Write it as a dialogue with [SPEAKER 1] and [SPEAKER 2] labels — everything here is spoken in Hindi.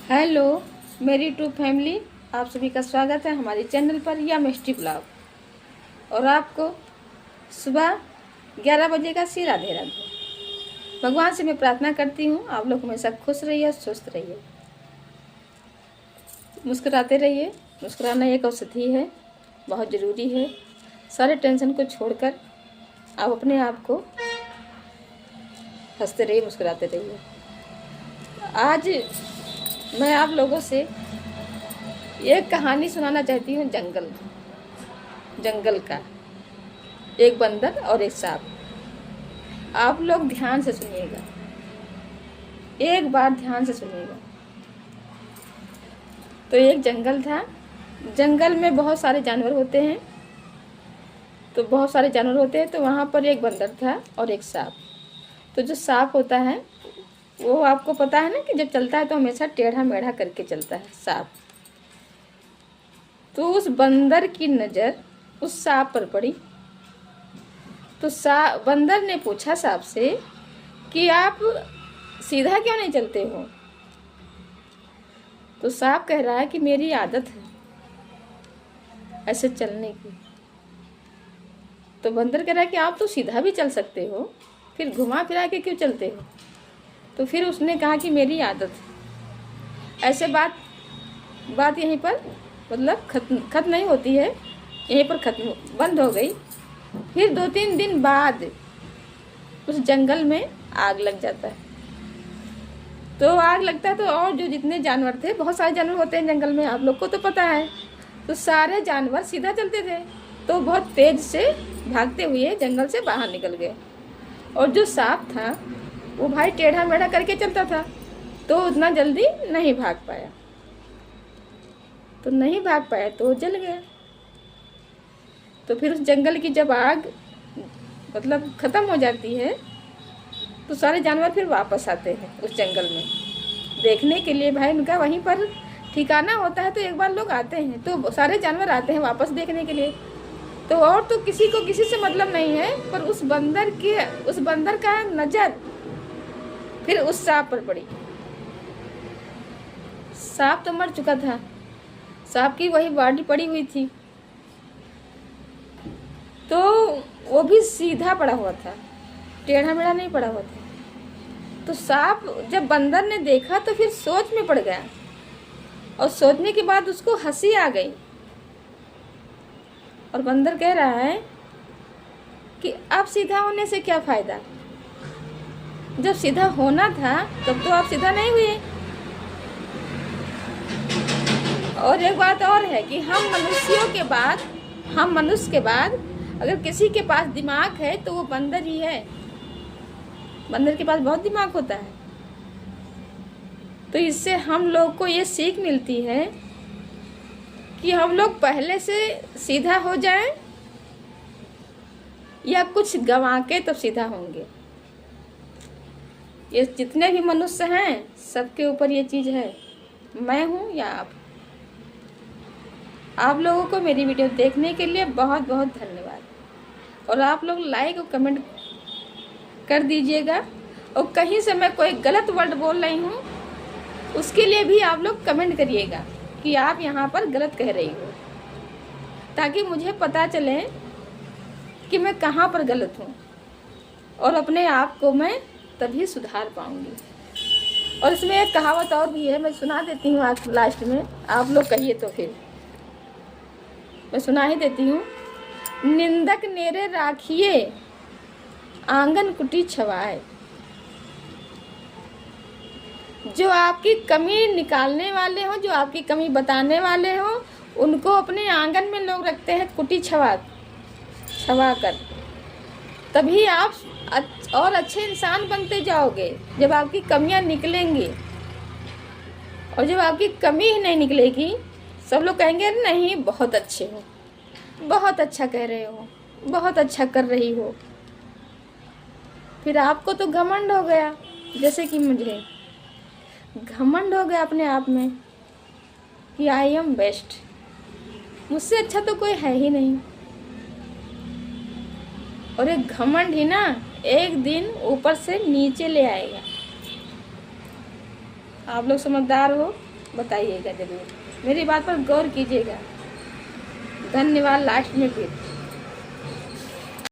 [SPEAKER 1] हेलो मेरी यूट्यूब फैमिली, आप सभी का स्वागत है हमारे चैनल पर या मिस्टी ब्लॉग। और आपको सुबह 11 बजे का श्री राधे राधे। भगवान से मैं प्रार्थना करती हूँ आप लोग हमेशा खुश रहिए, स्वस्थ रहिए, मुस्कुराते रहिए। मुस्कुराना एक औषधि है, बहुत ज़रूरी है। सारे टेंशन को छोड़कर आप अपने आप को हंसते रहिए, मुस्कुराते रहिए। आज मैं आप लोगों से एक कहानी सुनाना चाहती हूँ। जंगल का एक बंदर और एक सांप। आप लोग ध्यान से सुनिएगा, एक बार ध्यान से सुनिएगा। तो एक जंगल था। जंगल में बहुत सारे जानवर होते हैं। तो वहाँ पर एक बंदर था और एक सांप। तो जो सांप होता है वो आपको पता है ना कि जब चलता है तो हमेशा टेढ़ा मेढ़ा करके चलता है सांप। तो उस बंदर की नज़र उस सांप पर पड़ी। तो बंदर ने पूछा सांप से कि आप सीधा क्यों नहीं चलते हो। तो सांप कह रहा है कि मेरी आदत है ऐसे चलने की। तो बंदर कह रहा है कि आप तो सीधा भी चल सकते हो, फिर घुमा फिरा के क्यों चलते हो। तो फिर उसने कहा कि मेरी आदत है। ऐसे बात यहीं पर मतलब खत्म नहीं होती है, यहीं पर खत्म बंद हो गई। फिर 2-3 दिन बाद उस जंगल में आग लग जाता है। तो आग लगता है तो और जो जितने जानवर थे, बहुत सारे जानवर होते हैं जंगल में, आप लोग को तो पता है। तो सारे जानवर सीधा चलते थे, तो बहुत तेज से भागते हुए जंगल से बाहर निकल गए। और जो सांप था वो भाई टेढ़ा मेढ़ा करके चलता था, तो उतना जल्दी नहीं भाग पाया। तो जल गया। तो फिर उस जंगल की जब आग मतलब ख़त्म हो जाती है तो सारे जानवर फिर वापस आते हैं उस जंगल में देखने के लिए। भाई उनका वहीं पर ठिकाना होता है, तो एक बार लोग आते हैं, तो सारे जानवर आते हैं वापस देखने के लिए। तो और तो किसी को किसी से मतलब नहीं है, पर उस बंदर का नज़र फिर उस सांप पर पड़ी। सांप तो मर चुका था, सांप की वही बॉडी पड़ी हुई थी, तो वो भी सीधा पड़ा हुआ था, टेढ़ा मेढ़ा नहीं पड़ा हुआ था। तो सांप जब बंदर ने देखा तो फिर सोच में पड़ गया, और सोचने के बाद उसको हंसी आ गई। और बंदर कह रहा है कि अब सीधा होने से क्या फ़ायदा, जब सीधा होना था तब तो आप सीधा नहीं हुए। और एक बात और है कि हम मनुष्य के बाद अगर किसी के पास दिमाग है तो वो बंदर ही है। बंदर के पास बहुत दिमाग होता है। तो इससे हम लोग को ये सीख मिलती है कि हम लोग पहले से सीधा हो जाएं या कुछ गंवा के तब सीधा होंगे। ये जितने भी मनुष्य हैं सबके ऊपर ये चीज़ है, मैं हूँ या आप लोगों को मेरी वीडियो देखने के लिए बहुत बहुत धन्यवाद। और आप लोग लाइक और कमेंट कर दीजिएगा। और कहीं से मैं कोई गलत वर्ड बोल रही हूँ उसके लिए भी आप लोग कमेंट करिएगा कि आप यहाँ पर गलत कह रही हो, ताकि मुझे पता चले कि मैं कहाँ पर गलत हूँ, और अपने आप को मैं तभी सुधार पाऊँगी। और इसमें एक कहावत और भी है, मैं सुना देती हूँ आज लास्ट में, आप लोग कहिए तो फिर मैं सुना ही देती हूँ। निंदक नेरे राखिए आंगन कुटी छवाए। जो आपकी कमी निकालने वाले हो, जो आपकी कमी बताने वाले हो, उनको अपने आंगन में लोग रखते हैं कुटी छवा कर। तभी आप और अच्छे इंसान बनते जाओगे जब आपकी कमियां निकलेंगी। और जब आपकी कमी ही नहीं निकलेगी, सब लोग कहेंगे नहीं बहुत अच्छे हो, बहुत अच्छा कह रहे हो, बहुत अच्छा कर रही हो। फिर आपको तो घमंड हो गया, जैसे कि मुझे घमंड हो गया अपने आप में कि आई एम बेस्ट, मुझसे अच्छा तो कोई है ही नहीं। और एक घमंड ही ना एक दिन ऊपर से नीचे ले आएगा। आप लोग समझदार हो बताइएगा ज़रूर, मेरी बात पर गौर कीजिएगा। धन्यवाद। लास्ट में फिर